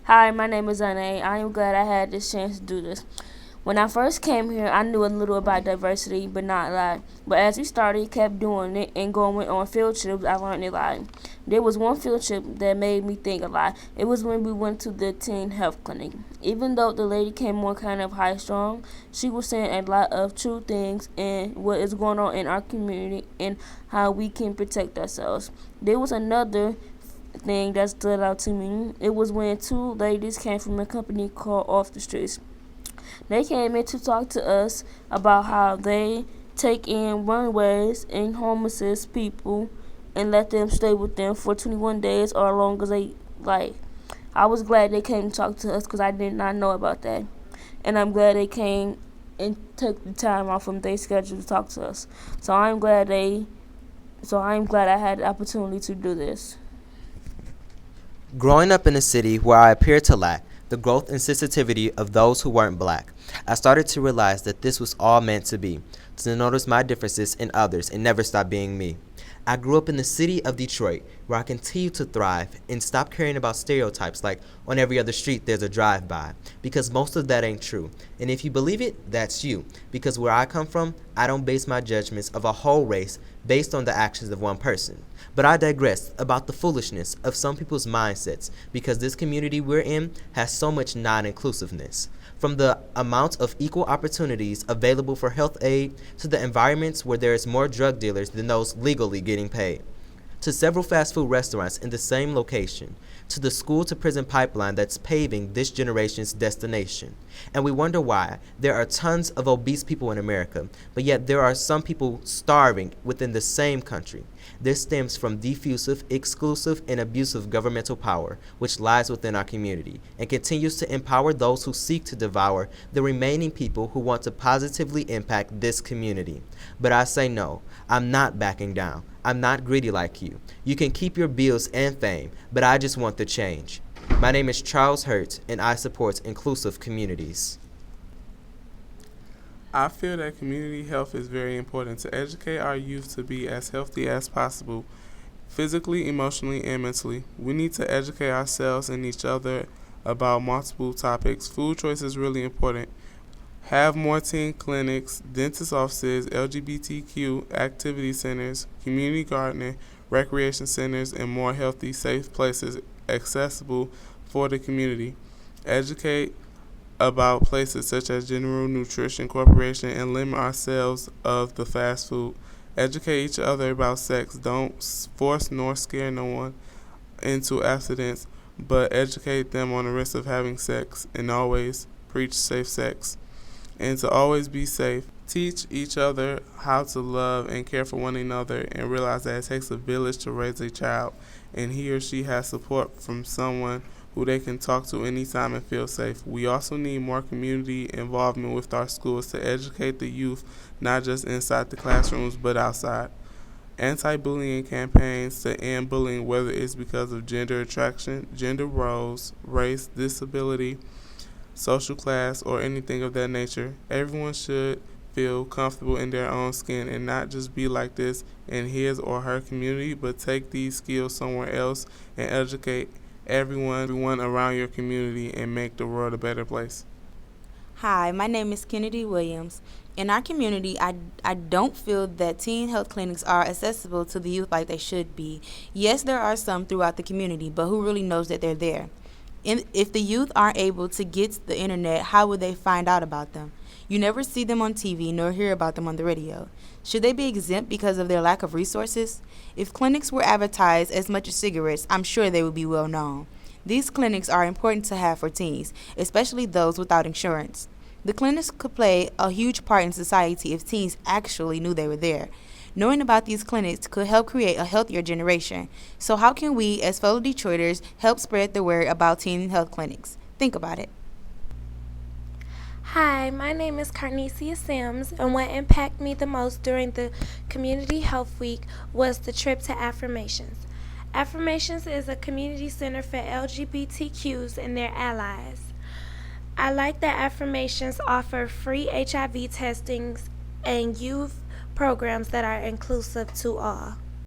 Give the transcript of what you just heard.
Hi, my name is Anae. I am glad I had this chance to do this. When I first came here, I knew a little about diversity, but not a lot. But as we started, kept doing it, and going on field trips, I learned a lot. There was one field trip that made me think a lot. It was when we went to the teen health clinic. Even though the lady came on kind of high strong, she was saying a lot of true things and what is going on in our community and how we can protect ourselves. There was another thing that stood out to me. It was when two ladies came from a company called Off the Streets. They came in to talk to us about how they take in runaways and homeless people and let them stay with them for 21 days or as long as they like. I was glad they came to talk to us because I did not know about that. And I'm glad they came and took the time off from their schedule to talk to us. So I'm glad I had the opportunity to do this. Growing up in a city where I appeared to lack the growth and sensitivity of those who weren't black, I started to realize that this was all meant to be, to notice my differences in others and never stop being me. I grew up in the city of Detroit, where I continue to thrive and stop caring about stereotypes like on every other street there's a drive-by, because most of that ain't true. And if you believe it, that's you, because where I come from, I don't base my judgments of a whole race based on the actions of one person. But I digress about the foolishness of some people's mindsets, because this community we're in has so much non-inclusiveness. From the amount of equal opportunities available for health aid to the environments where there is more drug dealers than those legally getting paid, to several fast food restaurants in the same location, to the school to prison pipeline that's paving this generation's destination. And we wonder why there are tons of obese people in America, but yet there are some people starving within the same country. This stems from diffusive, exclusive, and abusive governmental power, which lies within our community, and continues to empower those who seek to devour the remaining people who want to positively impact this community. But I say no, I'm not backing down. I'm not greedy like you. You can keep your bills and fame, but I just want the change. My name is Charles Hurt, and I support inclusive communities. I feel that community health is very important to educate our youth to be as healthy as possible, physically, emotionally, and mentally. We need to educate ourselves and each other about multiple topics. Food choice is really important. Have more teen clinics, dentist offices, LGBTQ activity centers, community gardening, recreation centers, and more healthy, safe places accessible for the community. Educate about places such as General Nutrition Corporation and limit ourselves of the fast food. Educate each other about sex. Don't force nor scare no one into abstinence, but educate them on the risk of having sex and always preach safe sex. And to always be safe. Teach each other how to love and care for one another and realize that it takes a village to raise a child, and he or she has support from someone who they can talk to anytime and feel safe. We also need more community involvement with our schools to educate the youth, not just inside the classrooms but outside. Anti-bullying campaigns to end bullying, whether it's because of gender attraction, gender roles, race, disability, social class, or anything of that nature. Everyone should feel comfortable in their own skin and not just be like this in his or her community, but take these skills somewhere else and educate everyone around your community and make the world a better place. Hi, my name is Kennedy Williams. In our community, I don't feel that teen health clinics are accessible to the youth like they should be. Yes, there are some throughout the community, but who really knows that they're there? If the youth aren't able to get the internet, how would they find out about them? You never see them on TV nor hear about them on the radio. Should they be exempt because of their lack of resources? If clinics were advertised as much as cigarettes, I'm sure they would be well known. These clinics are important to have for teens, especially those without insurance. The clinics could play a huge part in society if teens actually knew they were there. Knowing about these clinics could help create a healthier generation. So how can we, as fellow Detroiters, help spread the word about teen health clinics? Think about it. Hi, my name is Carnesia Sims, and what impacted me the most during the Community Health Week was the trip to Affirmations. Affirmations is a community center for LGBTQs and their allies. I like that Affirmations offer free HIV testings and youth programs that are inclusive to all.